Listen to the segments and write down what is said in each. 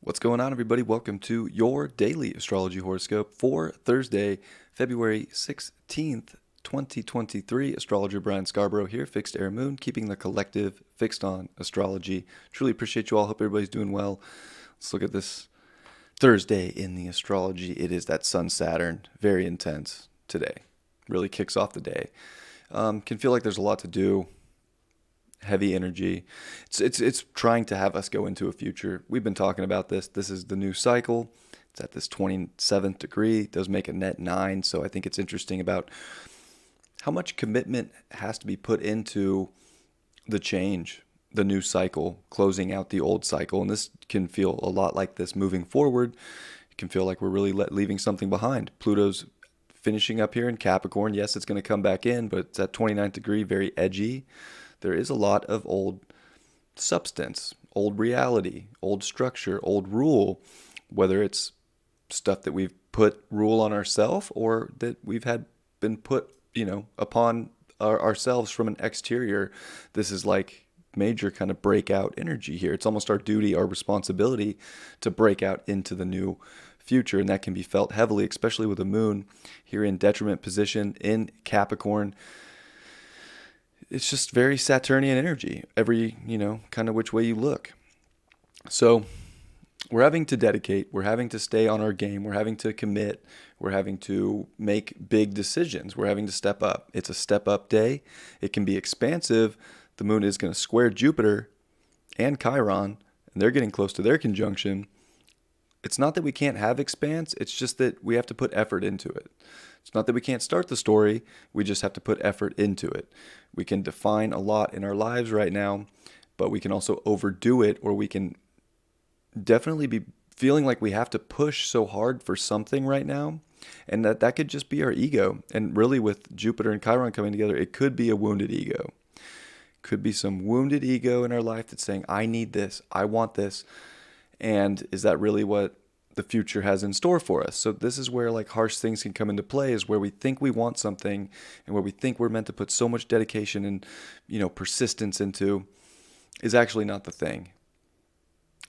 What's going on, everybody? Welcome to your daily astrology horoscope for Thursday, February 16th, 2023. Astrologer Brian Scarborough here, Fixed Air Moon, keeping the collective fixed on astrology. Truly appreciate you all. Hope everybody's doing well. Let's look at this Thursday in the astrology. It is that Sun-Saturn, very intense today. Really kicks off the day. Can feel like there's a lot to do. Heavy energy. It's trying to have us go into a future. We've been talking about this. This is the new cycle. It's at this 27th degree. It does make a net 9. So I think it's interesting about how much commitment has to be put into the change, the new cycle, closing out the old cycle. And this can feel a lot like this moving forward. It can feel like we're really leaving something behind. Pluto's finishing up here in Capricorn. Yes, it's going to come back in, but it's at 29th degree, very edgy. There is a lot of old substance, old reality, old structure, old rule, whether it's stuff that we've put rule on ourselves or that we've had been put, upon ourselves from an exterior. This is like major kind of breakout energy here. It's almost our duty, our responsibility to break out into the new future, and that can be felt heavily, especially with the moon here in detriment position in Capricorn. It's just very Saturnian energy, every, kind of which way you look. So we're having to dedicate, we're having to stay on our game, we're having to commit, we're having to make big decisions, we're having to step up. It's a step up day. It can be expansive. The moon is going to square Jupiter and Chiron, and they're getting close to their conjunction. It's not that we can't have expanse, it's just that we have to put effort into it. It's not that we can't start the story, we just have to put effort into it. We can define a lot in our lives right now, but we can also overdo it, or we can definitely be feeling like we have to push so hard for something right now, and that could just be our ego. And really with Jupiter and Chiron coming together, it could be a wounded ego. Could be some wounded ego in our life that's saying, I need this, I want this. And is that really what the future has in store for us? So this is where like harsh things can come into play, is where we think we want something and where we think we're meant to put so much dedication and, persistence into is actually not the thing.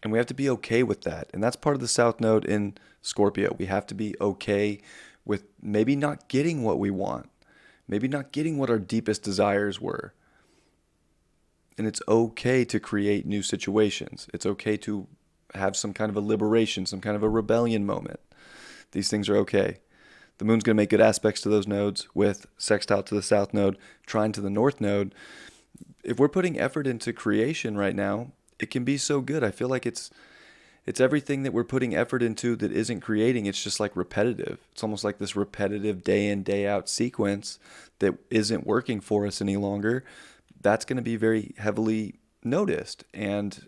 And we have to be okay with that. And that's part of the South Node in Scorpio. We have to be okay with maybe not getting what we want, maybe not getting what our deepest desires were. And it's okay to create new situations. It's okay to have some kind of a liberation, some kind of a rebellion moment. These things are okay. The moon's going to make good aspects to those nodes with sextile to the South Node, trine to the North Node. If we're putting effort into creation right now, it can be so good. I feel like it's everything that we're putting effort into that isn't creating. It's just like repetitive. It's almost like this repetitive day in, day out sequence that isn't working for us any longer. That's going to be very heavily noticed. And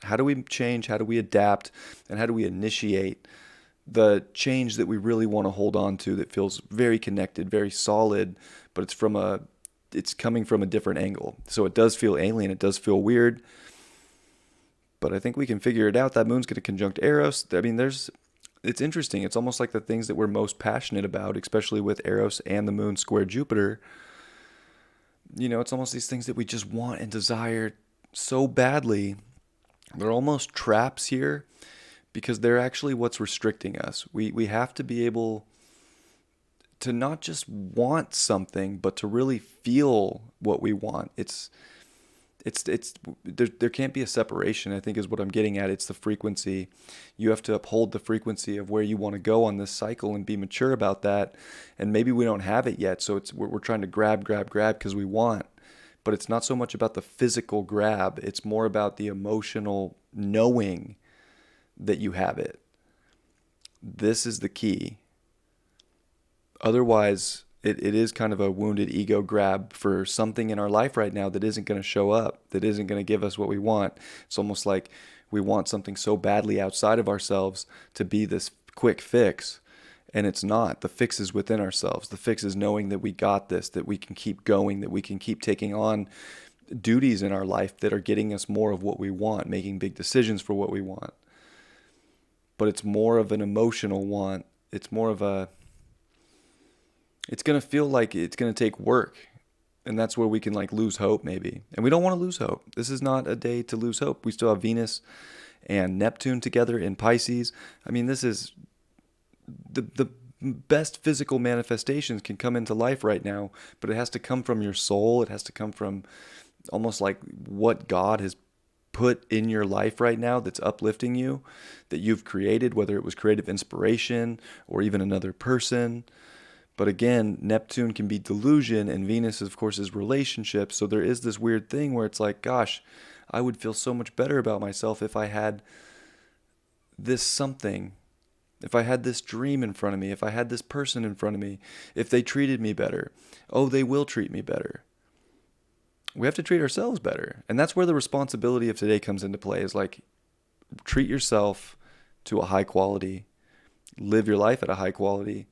how do we change? How do we adapt? And how do we initiate the change that we really want to hold on to, that feels very connected, very solid, but it's coming from a different angle. So it does feel alien. It does feel weird. But I think we can figure it out. That moon's going to conjunct Eros. I mean, it's interesting. It's almost like the things that we're most passionate about, especially with Eros and the moon square Jupiter. It's almost these things that we just want and desire so badly. They're almost traps here because they're actually what's restricting us. We have to be able to not just want something, but to really feel what we want. There can't be a separation, I think is what I'm getting at. It's the frequency. You have to uphold the frequency of where you want to go on this cycle and be mature about that. And maybe we don't have it yet, so we're trying to grab because we want. But it's not so much about the physical grab. It's more about the emotional knowing that you have it. This is the key. Otherwise, it is kind of a wounded ego grab for something in our life right now that isn't going to show up, that isn't going to give us what we want. It's almost like we want something so badly outside of ourselves to be this quick fix. And it's not. The fix is within ourselves. The fix is knowing that we got this, that we can keep going, that we can keep taking on duties in our life that are getting us more of what we want, making big decisions for what we want. But it's more of an emotional want. It's more of it's going to feel like it's going to take work. And that's where we can like lose hope maybe. And we don't want to lose hope. This is not a day to lose hope. We still have Venus and Neptune together in Pisces. I mean, this is the best physical manifestations can come into life right now, but it has to come from your soul. It has to come from almost like what God has put in your life right now that's uplifting you, that you've created, whether it was creative inspiration or even another person. But again, Neptune can be delusion, and Venus, of course, is relationship. So there is this weird thing where it's like, gosh, I would feel so much better about myself if I had this something, if I had this dream in front of me, if I had this person in front of me, if they treated me better. Oh, they will treat me better. We have to treat ourselves better. And that's where the responsibility of today comes into play, is like, treat yourself to a high quality, live your life at a high quality,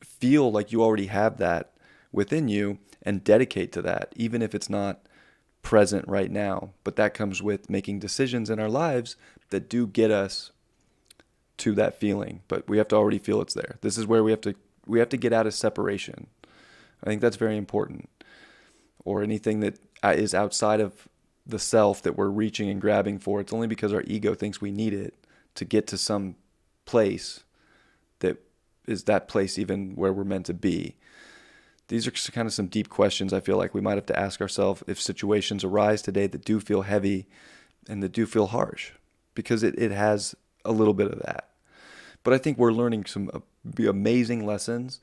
feel like you already have that within you and dedicate to that, even if it's not present right now. But that comes with making decisions in our lives that do get us to that feeling. But we have to already feel it's there. This is where we have to get out of separation. I think that's very important. Or anything that is outside of the self that we're reaching and grabbing for, it's only because our ego thinks we need it to get to some place that is that place even where we're meant to be. These are kind of some deep questions I feel like we might have to ask ourselves if situations arise today that do feel heavy and that do feel harsh, because it has a little bit of that. But I think we're learning some amazing lessons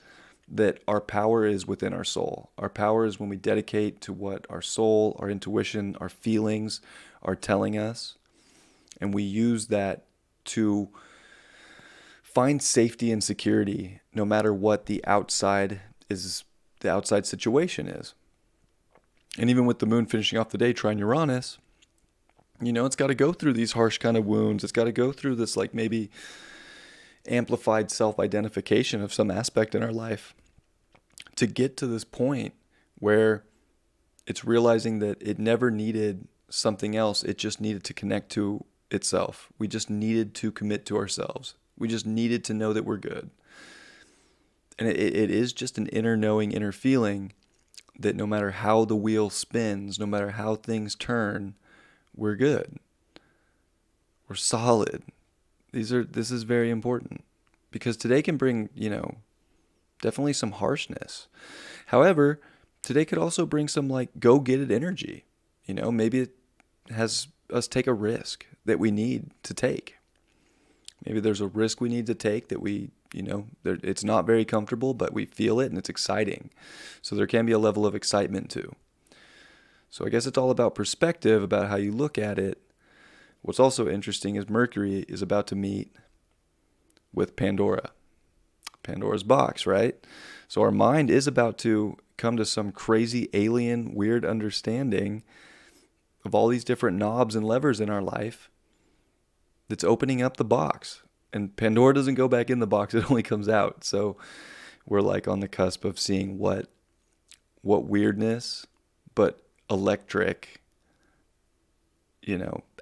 that our power is within our soul. Our power is when we dedicate to what our soul, our intuition, our feelings are telling us, and we use that to find safety and security no matter what the outside situation is. And even with the moon finishing off the day trine Uranus, it's got to go through these harsh kind of wounds. It's got to go through this like maybe amplified self-identification of some aspect in our life to get to this point where it's realizing that it never needed something else. It just needed to connect to itself. We just needed to commit to ourselves. We just needed to know that we're good. And it is just an inner knowing, inner feeling that no matter how the wheel spins, no matter how things turn, we're good. We're solid. This is very important, because today can bring, definitely some harshness. However, today could also bring some like go get it energy. Maybe it has us take a risk that we need to take. Maybe there's a risk we need to take that it's not very comfortable, but we feel it and it's exciting. So there can be a level of excitement too. So I guess it's all about perspective, about how you look at it. What's also interesting is Mercury is about to meet with Pandora. Pandora's box, right? So our mind is about to come to some crazy alien, weird understanding of all these different knobs and levers in our life that's opening up the box. And Pandora doesn't go back in the box, it only comes out. So we're like on the cusp of seeing what weirdness, but electric,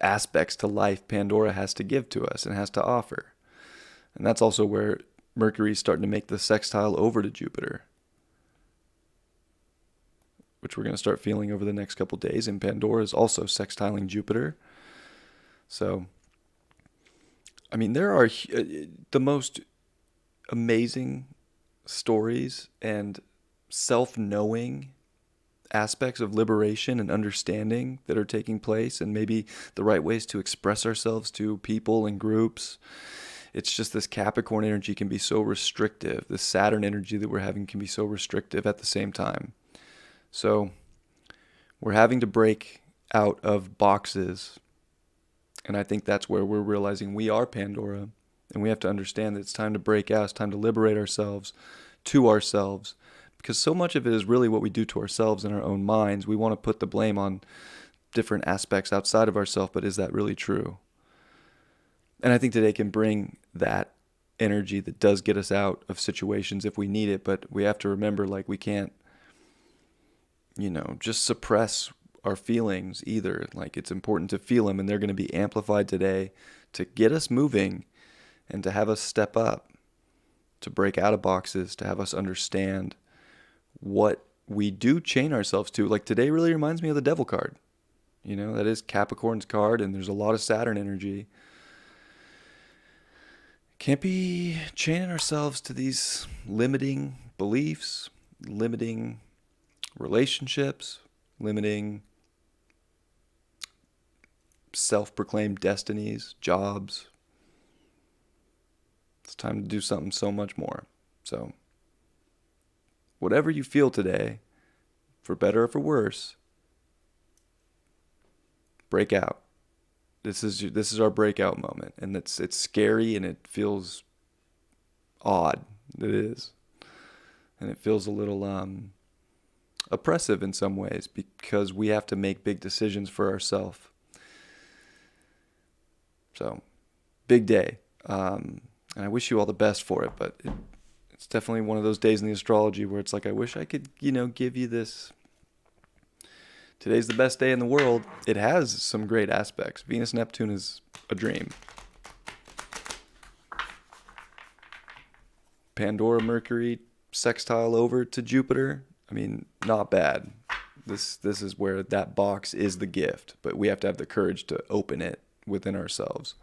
aspects to life Pandora has to give to us and has to offer. And that's also where Mercury's starting to make the sextile over to Jupiter, which we're going to start feeling over the next couple days. And Pandora is also sextiling Jupiter. So, I mean, there are the most amazing stories and self-knowing aspects of liberation and understanding that are taking place, and maybe the right ways to express ourselves to people and groups. It's just this Capricorn energy can be so restrictive. The Saturn energy that we're having can be so restrictive at the same time. So we're having to break out of boxes. And I think that's where we're realizing we are Pandora. And we have to understand that it's time to break out. It's time to liberate ourselves to ourselves. Because so much of it is really what we do to ourselves in our own minds. We want to put the blame on different aspects outside of ourselves, but is that really true? And I think today can bring that energy that does get us out of situations if we need it, but we have to remember, like, we can't, just suppress our feelings either. Like, it's important to feel them, and they're going to be amplified today to get us moving and to have us step up, to break out of boxes, to have us understand what we do chain ourselves to. Like, today really reminds me of the Devil card. That is Capricorn's card, and there's a lot of Saturn energy. Can't be chaining ourselves to these limiting beliefs, limiting relationships, limiting self-proclaimed destinies, jobs. It's time to do something so much more. So, whatever you feel today, for better or for worse, break out. This is our breakout moment, and it's scary and it feels odd. It is, and it feels a little oppressive in some ways because we have to make big decisions for ourselves. So, big day, and I wish you all the best for it. But it's definitely one of those days in the astrology where it's like, I wish I could, give you this. Today's the best day in the world. It has some great aspects. Venus-Neptune is a dream. Pandora-Mercury sextile over to Jupiter. I mean, not bad. This is where that box is the gift, but we have to have the courage to open it within ourselves.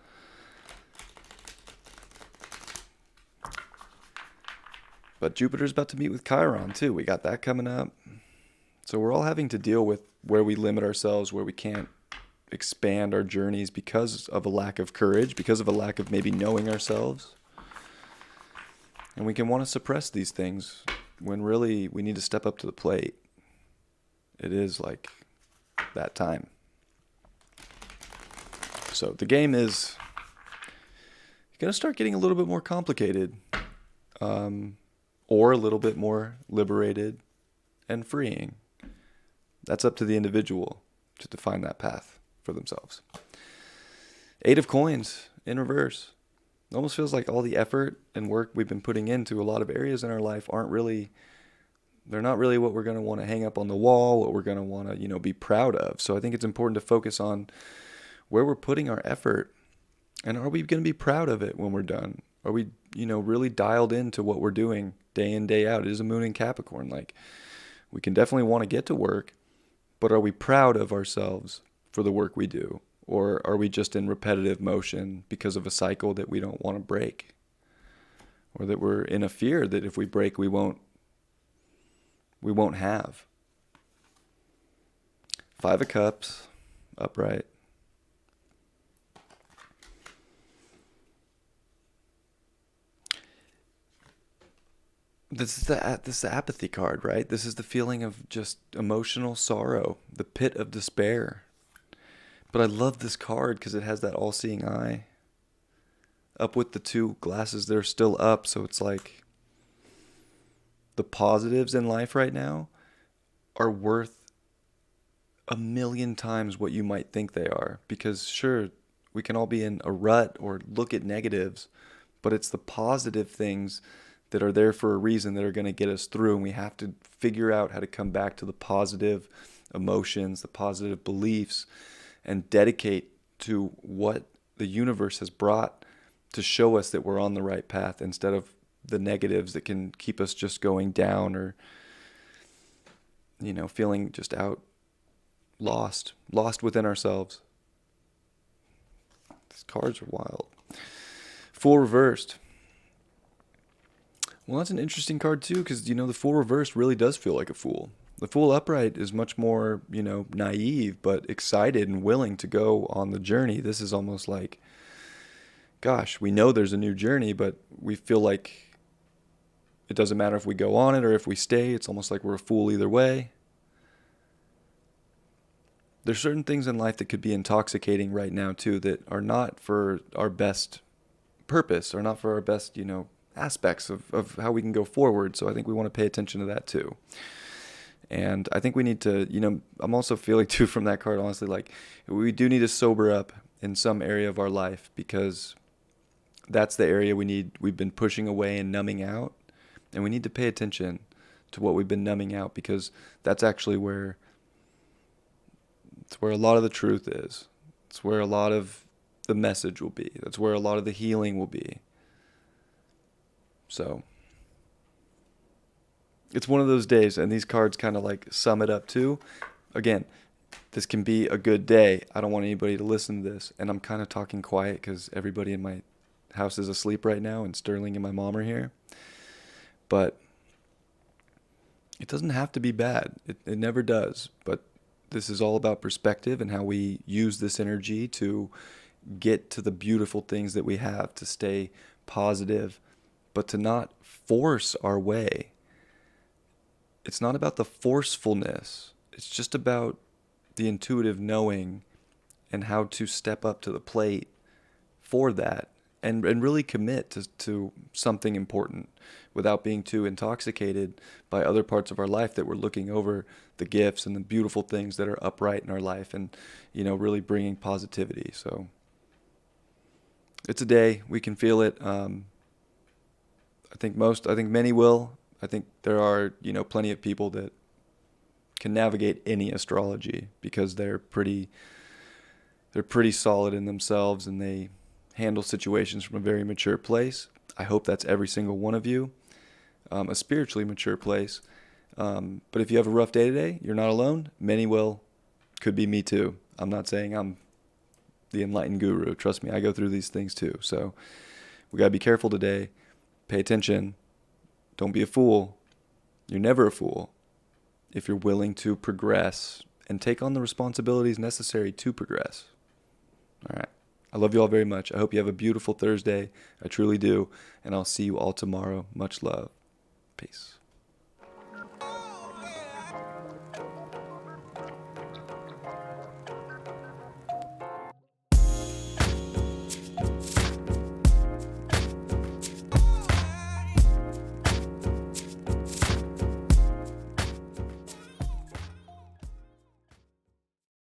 But Jupiter's about to meet with Chiron too. We got that coming up. So we're all having to deal with where we limit ourselves, where we can't expand our journeys because of a lack of courage, because of a lack of maybe knowing ourselves. And we can want to suppress these things when really we need to step up to the plate. It is like that time. So the game is going to start getting a little bit more complicated, or a little bit more liberated and freeing. That's up to the individual to define that path for themselves. 8 of Coins in reverse. It almost feels like all the effort and work we've been putting into a lot of areas in our life they're not really what we're going to want to hang up on the wall, what we're going to want to, be proud of. So I think it's important to focus on where we're putting our effort, and are we going to be proud of it when we're done? Are we, really dialed into what we're doing day in, day out? It is a moon in Capricorn. Like, we can definitely want to get to work, but are we proud of ourselves for the work we do? Or are we just in repetitive motion because of a cycle that we don't want to break? Or that we're in a fear that if we break, we won't have. 5 of Cups, upright. This is the apathy card, right? This is the feeling of just emotional sorrow, the pit of despair. But I love this card because it has that all-seeing eye. Up with the 2 glasses, they're still up, so it's like the positives in life right now are worth a million times what you might think they are. Because sure, we can all be in a rut or look at negatives, but it's the positive things that are there for a reason that are going to get us through, and we have to figure out how to come back to the positive emotions, the positive beliefs, and dedicate to what the universe has brought to show us that we're on the right path instead of the negatives that can keep us just going down or, feeling just lost within ourselves. These cards are wild. Fool reversed. Well, that's an interesting card too, because, the Fool reversed really does feel like a fool. The Fool upright is much more, naive, but excited and willing to go on the journey. This is almost like, gosh, we know there's a new journey, but we feel like it doesn't matter if we go on it or if we stay. It's almost like we're a fool either way. There's certain things in life that could be intoxicating right now too that are not for our best purpose or not for our best, aspects of how we can go forward. So I think we want to pay attention to that too. And I think we need to, I'm also feeling too from that card, honestly, like we do need to sober up in some area of our life because that's the area we've been pushing away and numbing out. And we need to pay attention to what we've been numbing out because that's actually where where a lot of the truth is. It's where a lot of the message will be. That's where a lot of the healing will be. So it's one of those days, and these cards kind of like sum it up too. Again, this can be a good day. I don't want anybody to listen to this, and I'm kind of talking quiet because everybody in my house is asleep right now, and Sterling and my mom are here. But it doesn't have to be bad. It never does. But this is all about perspective and how we use this energy to get to the beautiful things that we have, to stay positive, but to not force our way. It's not about the forcefulness. It's just about the intuitive knowing and how to step up to the plate for that and really commit to something important without being too intoxicated by other parts of our life that we're looking over the gifts and the beautiful things that are upright in our life and, really bringing positivity. So it's a day. We can feel it. I think many will. I think there are, plenty of people that can navigate any astrology because they're pretty solid in themselves and they handle situations from a very mature place. I hope that's every single one of you, a spiritually mature place. But if you have a rough day today, you're not alone. Many will. Could be me too. I'm not saying I'm the enlightened guru. Trust me, I go through these things too. So we got to be careful today. Pay attention. Don't be a fool. You're never a fool if you're willing to progress and take on the responsibilities necessary to progress. All right. I love you all very much. I hope you have a beautiful Thursday. I truly do. And I'll see you all tomorrow. Much love. Peace.